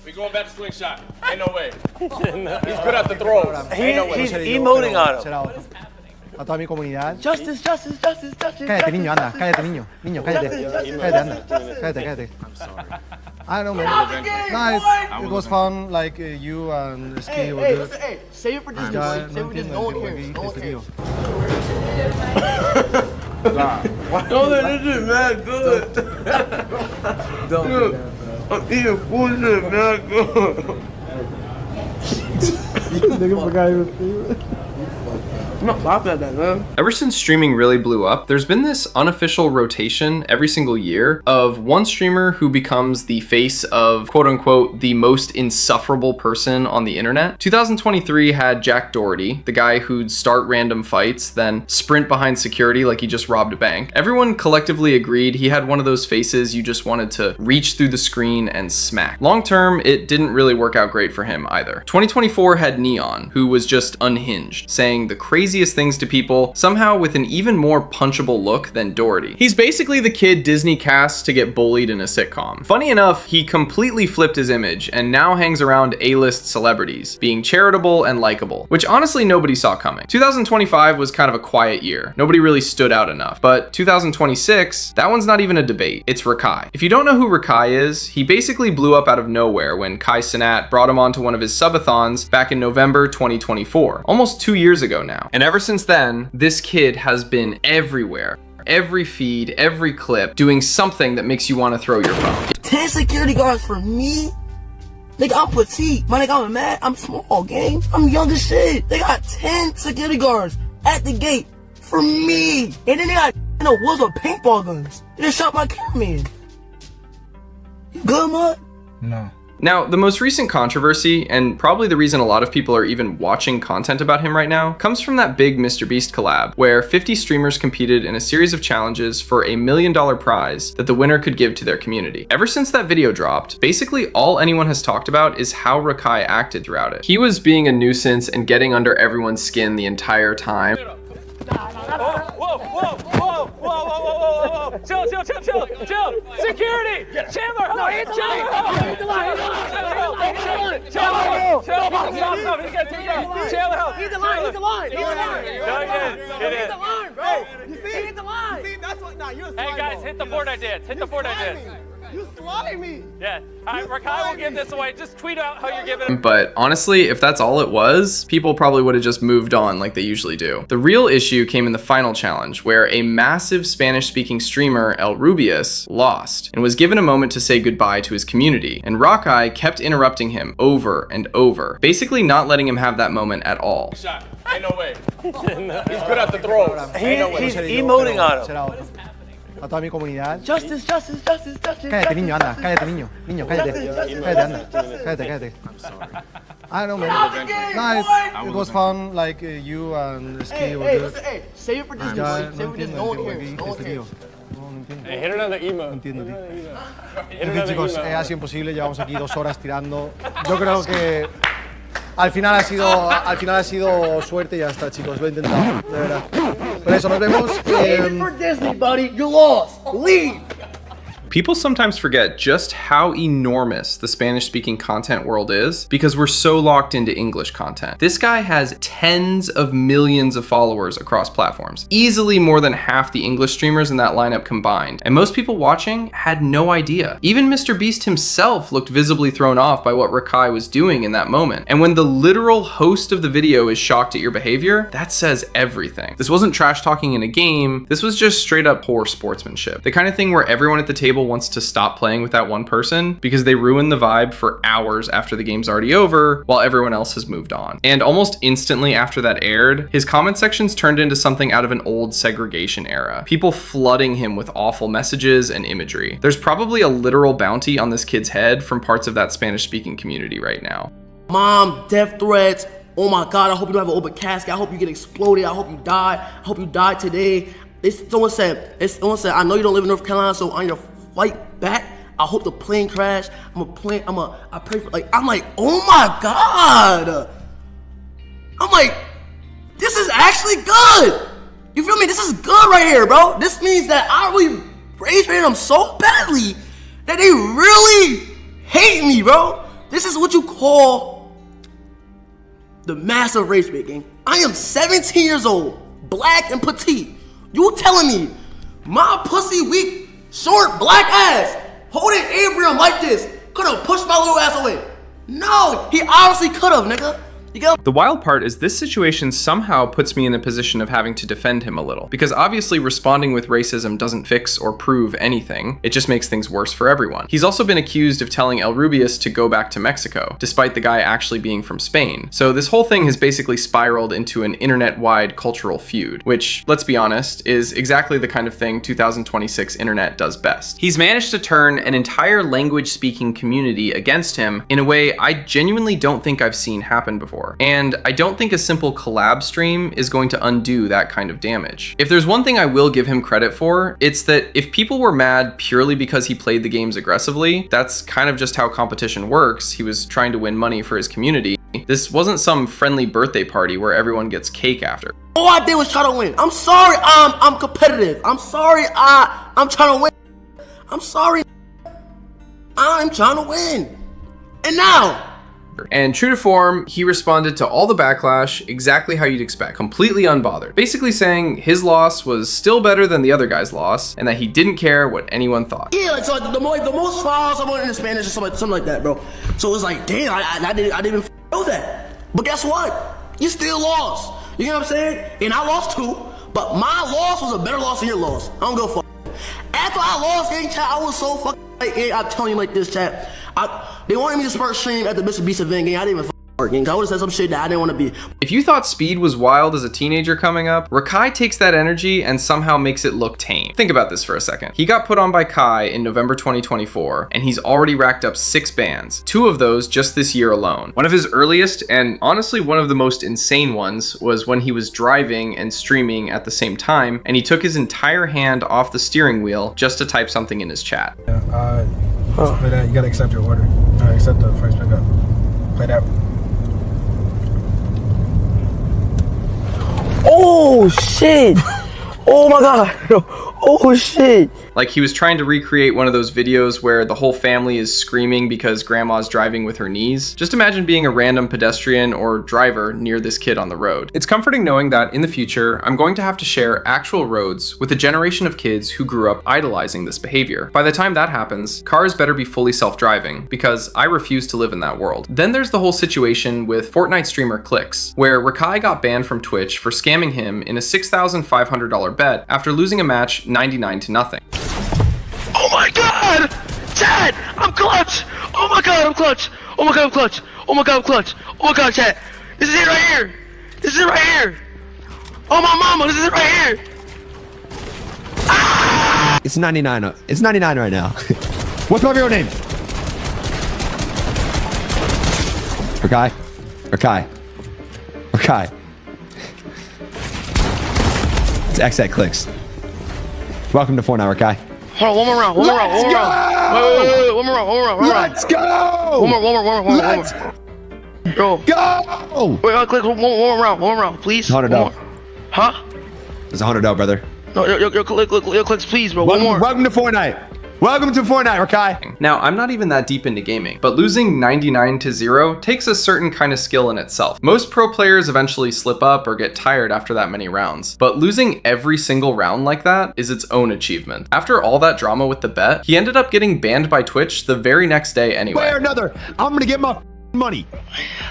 We going back to swing shot. Ain't no way. He's good at the throws. Ain't no way. He's emoting on him. A toda mi comunidad. Justice. Cállate, niño, anda. Cállate, niño. Niño, cállate. Cállate, anda. Cállate. I'm sorry. I don't know, man. No, it was fun. Like you and Ski were good. Hey, save it for Disney. Save it for Disney. No one cares. No one cares. Don't let this shit, man. Good. Don't do that, bro. I'm eating bullshit, man. Good. I'm not laughing at that, man. Ever since streaming really blew up, there's been this unofficial rotation every single year of one streamer who becomes the face of quote unquote the most insufferable person on the internet. 2023 had Jack Doherty, the guy who'd start random fights, then sprint behind security like he just robbed a bank. Everyone collectively agreed he had one of those faces you just wanted to reach through the screen and smack. Long term, it didn't really work out great for him either. 2024 had Neon, who was just unhinged, saying the craziest things to people, somehow with an even more punchable look than Doherty. He's basically the kid Disney cast to get bullied in a sitcom. Funny enough, he completely flipped his image and now hangs around A-list celebrities, being charitable and likable, which honestly nobody saw coming. 2025 was kind of a quiet year. Nobody really stood out enough. But 2026, that one's not even a debate. It's Rakai. If you don't know who Rakai is, he basically blew up out of nowhere when Kai Cenat brought him onto one of his subathons back in November 2024, almost 2 years ago now. And ever since then, this kid has been everywhere. Every feed, every clip, doing something that makes you want to throw your phone. 10 security guards for me? Nigga, I'm petite. My nigga, I'm mad. I'm small, gang. I'm young as shit. They got 10 security guards at the gate for me. And then they got in the woods with paintball guns. They just shot my cameraman. You good, mud? No. Now, the most recent controversy, and probably the reason a lot of people are even watching content about him right now, comes from that big MrBeast collab, where 50 streamers competed in a series of challenges for $1 million prize that the winner could give to their community. Ever since that video dropped, basically all anyone has talked about is how Rakai acted throughout it. He was being a nuisance and getting under everyone's skin the entire time. Whoa. Chill. Security! Chandler, help! Chandler, help! He's the line. No, he didn't. bro. You see? He's the line. You see, that's what, you're a slime. Hey guys, hit the Fortnite dance. Hit the Fortnite dance. You slimy. Yeah. All right, Rakai will give this away. Just tweet out how you're giving it. But honestly, if that's all it was, people probably would have just moved on like they usually do. The real issue came in the final challenge, where a massive Spanish-speaking streamer, Rubius, lost and was given a moment to say goodbye to his community. And Rakai kept interrupting him over and over, basically not letting him have that moment at all. Shot. Ain't no way. He's good at the throws. He's emoting on him. A toda mi comunidad. Justice. Cállate, niño, anda. Cállate, niño. Niño, cállate. Cállate, anda. Cállate. I'm sorry. I don't know, man. No, it was fun. Like you and Ski were good. Hey, save it for Disney. Save it for Disney. No one cares. No one cares. Hey, hit another emo. No entiendo, tío. En fin, chicos, ha sido imposible. Llevamos aquí 2 horas tirando. Yo creo que al final ha sido suerte y ya está, chicos. Lo he intentado, de verdad. Por eso nos vemos. Save it for Disney, buddy. You lost. Leave. People sometimes forget just how enormous the Spanish-speaking content world is because we're so locked into English content. This guy has tens of millions of followers across platforms, easily more than half the English streamers in that lineup combined, and most people watching had no idea. Even MrBeast himself looked visibly thrown off by what Rakai was doing in that moment. And when the literal host of the video is shocked at your behavior, that says everything. This wasn't trash talking in a game, this was just straight up poor sportsmanship. The kind of thing where everyone at the table wants to stop playing with that one person because they ruin the vibe for hours after the game's already over while everyone else has moved on. And almost instantly after that aired, his comment sections turned into something out of an old segregation era. People flooding him with awful messages and imagery. There's probably a literal bounty on this kid's head from parts of that Spanish-speaking community right now. Mom, death threats. Oh my God, I hope you don't have an open casket. I hope you get exploded. I hope you die. I hope you die today. Someone said, I know you don't live in North Carolina, so on your flight back, I hope the plane crash. I pray for, I'm like, oh my God. I'm like, this is actually good. You feel me? This is good right here, bro. This means that I really rage baited them so badly that they really hate me, bro. This is what you call the massive race bait game. I am 17 years old, black and petite. You telling me my pussy weak, short, black ass holding Abraham like this could have pushed my little ass away? No, he obviously could have, nigga. You get The wild part is this situation somehow puts me in the position of having to defend him a little, because obviously responding with racism doesn't fix or prove anything, it just makes things worse for everyone. He's also been accused of telling El Rubius to go back to Mexico, despite the guy actually being from Spain. So this whole thing has basically spiraled into an internet-wide cultural feud, which, let's be honest, is exactly the kind of thing 2026 internet does best. He's managed to turn an entire language-speaking community against him in a way I genuinely don't think I've seen happen before. And I don't think a simple collab stream is going to undo that kind of damage. If there's one thing I will give him credit for, it's that if people were mad purely because he played the games aggressively, that's kind of just how competition works. He was trying to win money for his community. This wasn't some friendly birthday party where everyone gets cake after. all I did was try to win. I'm sorry, I'm competitive. I'm sorry, I'm trying to win. I'm sorry, I'm trying to win. And now, and true to form, he responded to all the backlash exactly how you'd expect, completely unbothered. Basically saying his loss was still better than the other guy's loss, and that he didn't care what anyone thought. yeah, like, so the most files I wanted in Spanish or something like that, bro. So it was like, damn, I didn't even know that. But guess what? You still lost. You know what I'm saying? And I lost too, but my loss was a better loss than your loss. I don't go fuck. After I lost, gang, chat, I was so fucking like, I'm telling you like this, chat. They wanted me to start stream at the MrBeast's event, gang. I didn't even work, gang. I would have said some shit that I didn't want to be. If you thought Speed was wild as a teenager coming up, Rakai takes that energy and somehow makes it look tame. Think about this for a second. He got put on by Kai in November 2024, and he's already racked up 6 bans, 2 of those just this year alone. One of his earliest, and honestly one of the most insane ones, was when he was driving and streaming at the same time, and he took his entire hand off the steering wheel just to type something in his chat. Play that. You gotta accept your order. Accept the first pickup. Play that. Oh shit! Oh my god! Oh shit! Like he was trying to recreate one of those videos where the whole family is screaming because grandma's driving with her knees. Just imagine being a random pedestrian or driver near this kid on the road. It's comforting knowing that in the future, I'm going to have to share actual roads with a generation of kids who grew up idolizing this behavior. By the time that happens, cars better be fully self-driving, because I refuse to live in that world. Then there's the whole situation with Fortnite streamer Clix, where Rakai got banned from Twitch for scamming him in a $6,500 bet after losing a match 99-0. Oh my god! Chad! I'm clutch! Oh my god, I'm clutch! Oh my god, I'm clutch! Oh my god, I'm clutch! Oh my god, Chad! This is it right here! This is it right here! Oh my mama, this is it right here! Ah! It's 99. It's 99 right now. What's my real name? Rakai? Rakai. Rakai. It's X at Clix. Welcome to Fortnite, Rakai. Hold on, one more round, one more round, one more round. Wait, one more round, one more round, one more round. Let's go! One more. Let's go! Wait, click one more round, please. $100. Huh? It's $100, brother. No, yo, clicks, please, bro. One more. Welcome to Fortnite. Welcome to Fortnite, Rakai. Now, I'm not even that deep into gaming, but losing 99-0 takes a certain kind of skill in itself. Most pro players eventually slip up or get tired after that many rounds, but losing every single round like that is its own achievement. After all that drama with the bet, he ended up getting banned by Twitch the very next day anyway. Way or another, I'm gonna get my money.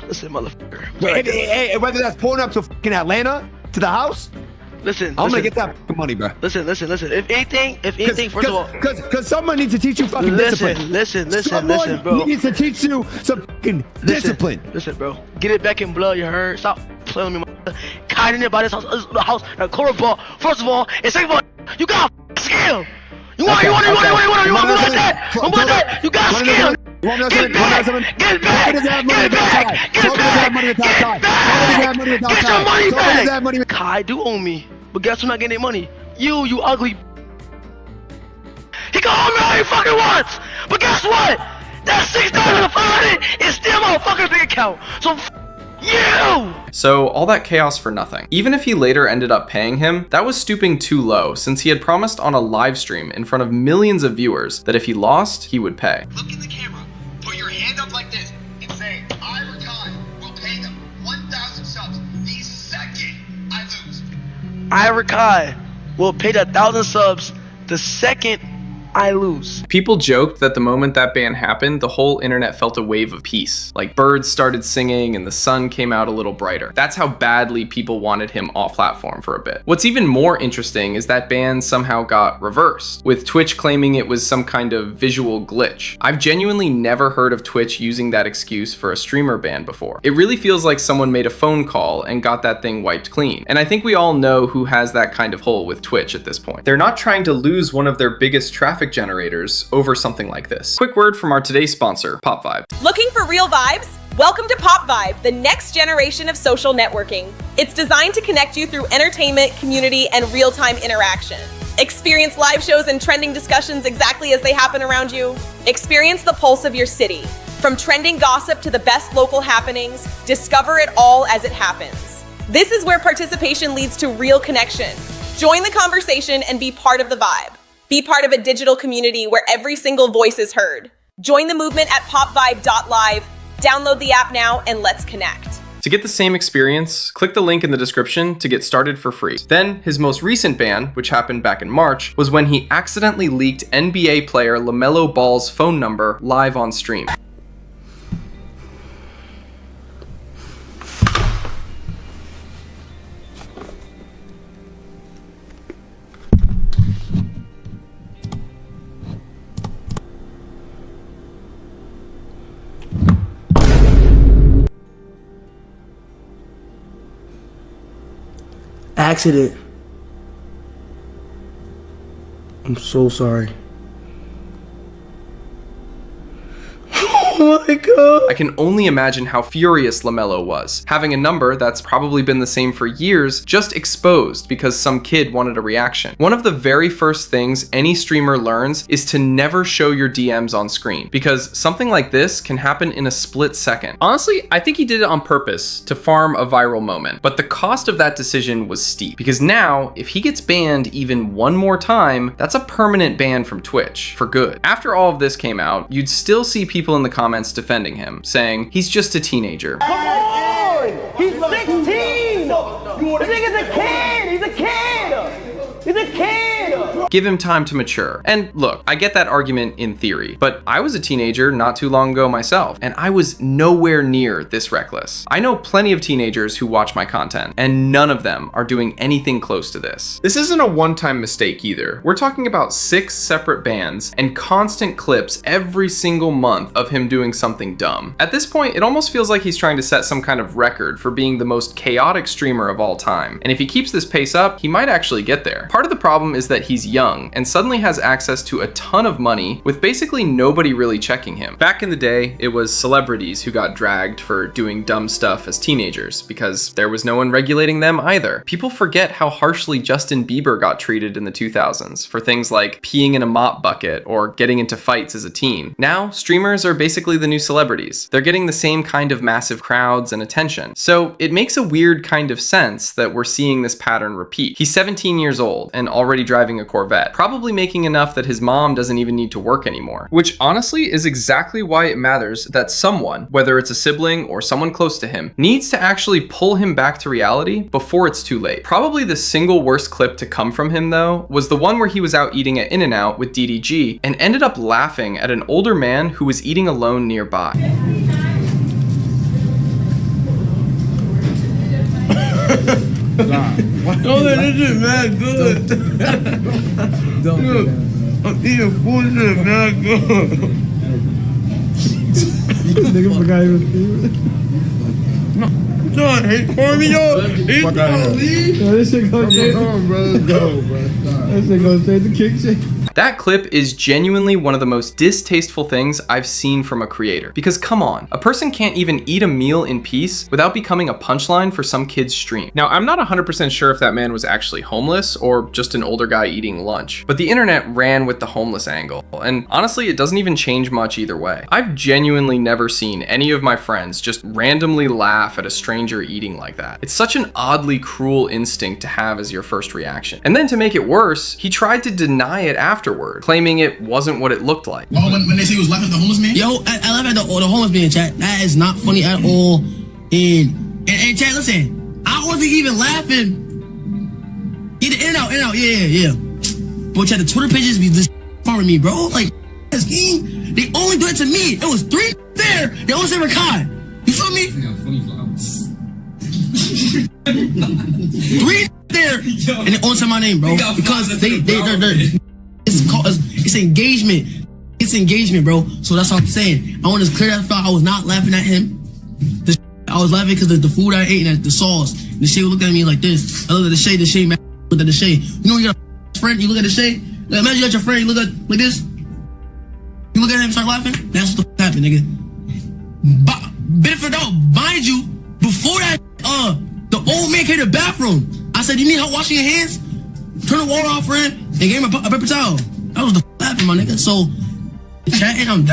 Listen, motherfucker. Hey, whether that's pulling up to fucking Atlanta, to the house, Listen, I'm gonna get that money, bro. Listen. If anything, first of all, because someone needs to teach you fucking discipline. Listen, bro. Someone needs to teach you some fucking discipline. Listen, bro. Get it back in blood, you heard? Stop playing with me, my Kai in by this house, a quarter ball. First of all, and second of all, you got skill. You want that? You got skill. Get your money back. Kai do owe me, but guess who's not getting money? You ugly. He can owe me all he fucking wants, but guess what? That $6,500 is still my fucking bank account. So you! So all that chaos for nothing. Even if he later ended up paying him, that was stooping too low, since he had promised on a live stream in front of millions of viewers that if he lost, he would pay. Look in the camera, put your hand up like this, saying I, Rakai, will pay them 1,000 subs the second I lose. I, Rakai, will pay the 1,000 subs the second I lose. People joked that the moment that ban happened, the whole internet felt a wave of peace. Like birds started singing and the sun came out a little brighter. That's how badly people wanted him off platform for a bit. What's even more interesting is that ban somehow got reversed, with Twitch claiming it was some kind of visual glitch. I've genuinely never heard of Twitch using that excuse for a streamer ban before. It really feels like someone made a phone call and got that thing wiped clean. And I think we all know who has that kind of pull with Twitch at this point. They're not trying to lose one of their biggest traffic generators over something like this. Quick word from our today's sponsor, Pop Vibe. Looking for real vibes? Welcome to Pop Vibe, the next generation of social networking. It's designed to connect you through entertainment, community, and real-time interaction. Experience live shows and trending discussions exactly as they happen around you. Experience the pulse of your city. From trending gossip to the best local happenings, discover it all as it happens. This is where participation leads to real connection. Join the conversation and be part of the vibe. Be part of a digital community where every single voice is heard. Join the movement at popvibe.live. Download the app now and let's connect. To get the same experience, click the link in the description to get started for free. Then, his most recent ban, which happened back in March, was when he accidentally leaked NBA player LaMelo Ball's phone number live on stream. Accident. I'm so sorry. Oh my god. I can only imagine how furious LaMelo was, having a number that's probably been the same for years just exposed because some kid wanted a reaction. One of the very first things any streamer learns is to never show your DMs on screen, because something like this can happen in a split second. Honestly, I think he did it on purpose to farm a viral moment, but the cost of that decision was steep, because now if he gets banned even one more time, that's a permanent ban from Twitch for good. After all of this came out, you'd still see people in the comments defending him, saying he's just a teenager. Come on! He's 16! This nigga's a kid! He's a kid! He's a kid! Give him time to mature. And look, I get that argument in theory, but I was a teenager not too long ago myself, and I was nowhere near this reckless. I know plenty of teenagers who watch my content, and none of them are doing anything close to this. This isn't a one-time mistake either. We're talking about 6 separate bans and constant clips every single month of him doing something dumb. At this point, it almost feels like he's trying to set some kind of record for being the most chaotic streamer of all time. And if he keeps this pace up, he might actually get there. Part of the problem is that he's young and suddenly has access to a ton of money with basically nobody really checking him. Back in the day, it was celebrities who got dragged for doing dumb stuff as teenagers because there was no one regulating them either. People forget how harshly Justin Bieber got treated in the 2000s for things like peeing in a mop bucket or getting into fights as a teen. Now, streamers are basically the new celebrities. They're getting the same kind of massive crowds and attention. So it makes a weird kind of sense that we're seeing this pattern repeat. He's 17 years old and already driving a Corvette, probably making enough that his mom doesn't even need to work anymore. Which honestly is exactly why it matters that someone, whether it's a sibling or someone close to him, needs to actually pull him back to reality before it's too late. Probably the single worst clip to come from him though was the one where he was out eating at In-N-Out with DDG and ended up laughing at an older man who was eating alone nearby. Oh, this is mad good. Look, I'm eating bullshit, mad good. Nigga forgot he was eating. John, hey, Cormio, he's gonna leave. This shit goes straight. Come on, bro, go, bro. That shit goes straight to kick shit. That clip is genuinely one of the most distasteful things I've seen from a creator. Because come on, a person can't even eat a meal in peace without becoming a punchline for some kid's stream. Now, I'm not 100% sure if that man was actually homeless or just an older guy eating lunch, but the internet ran with the homeless angle. And honestly, it doesn't even change much either way. I've genuinely never seen any of my friends just randomly laugh at a stranger eating like that. It's such an oddly cruel instinct to have as your first reaction. And then to make it worse, he tried to deny it after afterward, claiming it wasn't what it looked like. Oh, when they say he was laughing at the homeless man? Yo, I laugh at the homeless man, chat. That is not funny at all. And chat, listen, I wasn't even laughing. Either in and out, yeah. But chat, the Twitter pages be just following me, bro. Like, they only do it to me. It was 3 there. They only say Rakai. You feel me? 3 there, and they only say my name, bro. Because they're it's engagement. It's engagement, bro. So that's what I'm saying. I want to clear that thought. I was not laughing at him. I was laughing because of the food I ate and the sauce. And the shade looked at me like this. I looked at the shade, man, looked at the shade. You know, you got a friend, you look at the shade. Like, imagine you got your friend, you look at like this. You look at him and start laughing. That's what the happened, nigga. Benefit out, mind you, before that, the old man came to the bathroom. I said, "You need help washing your hands? Turn the water off, friend." And gave him a paper towel. That was the happened, my nigga. So.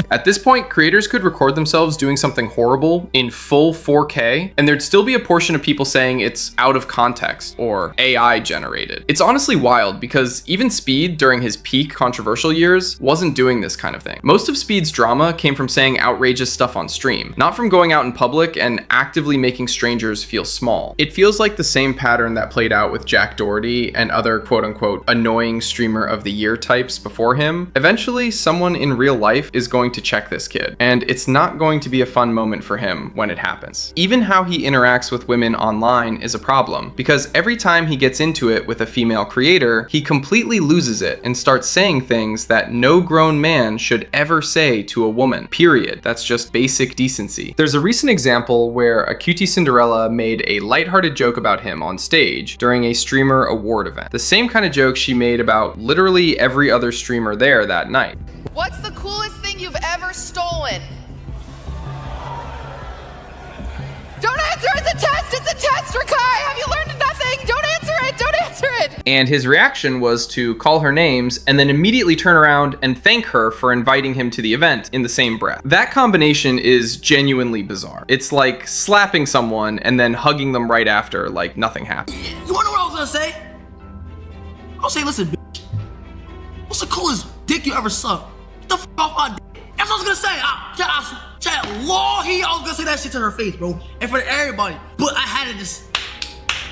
At this point, creators could record themselves doing something horrible in full 4K, and there'd still be a portion of people saying it's out of context or AI generated. It's honestly wild because even Speed, during his peak controversial years, wasn't doing this kind of thing. Most of Speed's drama came from saying outrageous stuff on stream, not from going out in public and actively making strangers feel small. It feels like the same pattern that played out with Jack Doherty and other quote-unquote annoying streamer of the year types before him. Eventually, someone in real life is going to check this kid, and it's not going to be a fun moment for him when it happens. Even how he interacts with women online is a problem, because every time he gets into it with a female creator, he completely loses it and starts saying things that no grown man should ever say to a woman, period. That's just basic decency. There's a recent example where a QTCinderella made a lighthearted joke about him on stage during a streamer award event. The same kind of joke she made about literally every other streamer there that night. What's the coolest thing you've ever stolen? Don't answer, it's a test, Rakai! Have you learned nothing? Don't answer it! And his reaction was to call her names and then immediately turn around and thank her for inviting him to the event in the same breath. That combination is genuinely bizarre. It's like slapping someone and then hugging them right after like nothing happened. You wanna know what I was gonna say? I was saying, listen, bitch. What's the coolest dick you ever sucked? Get the f off my dick. That's what I was gonna say. I was gonna say that shit to her face, bro. And for everybody. But I had to just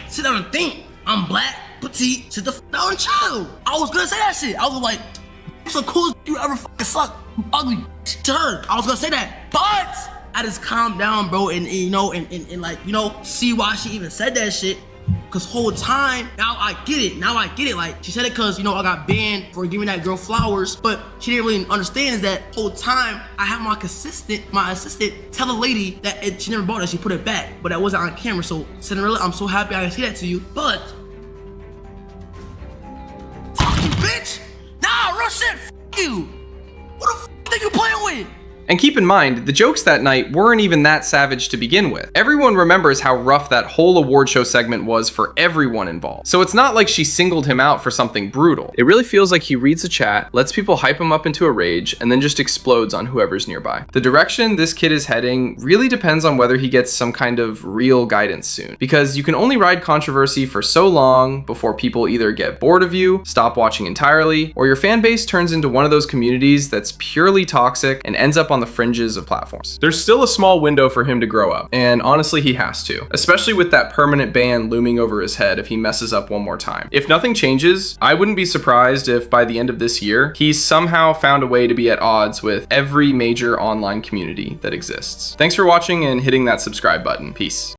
sit down and think. I'm black, petite, sit the f down and chill. I was gonna say that shit. I was like, what's the coolest dick you ever fucking sucked? You ugly to her. I was gonna say that. But I just calmed down, bro, and you know, and like, you know, see why she even said that shit. Cause whole time, now I get it. Like, she said it cause, you know, I got banned for giving that girl flowers, but she didn't really understand is that whole time I had my assistant tell the lady that she never bought it, she put it back, but that wasn't on camera. So Cinderella, I'm so happy I can see that to you, but fuck you, bitch. Nah, real shit, fuck you. What the f think you playing with? And keep in mind, the jokes that night weren't even that savage to begin with. Everyone remembers how rough that whole award show segment was for everyone involved. So it's not like she singled him out for something brutal. It really feels like he reads a chat, lets people hype him up into a rage, and then just explodes on whoever's nearby. The direction this kid is heading really depends on whether he gets some kind of real guidance soon. Because you can only ride controversy for so long before people either get bored of you, stop watching entirely, or your fan base turns into one of those communities that's purely toxic and ends up on the fringes of platforms. There's still a small window for him to grow up, and honestly he has to, especially with that permanent ban looming over his head if he messes up one more time. If nothing changes, I wouldn't be surprised if by the end of this year, he's somehow found a way to be at odds with every major online community that exists. Thanks for watching and hitting that subscribe button. Peace.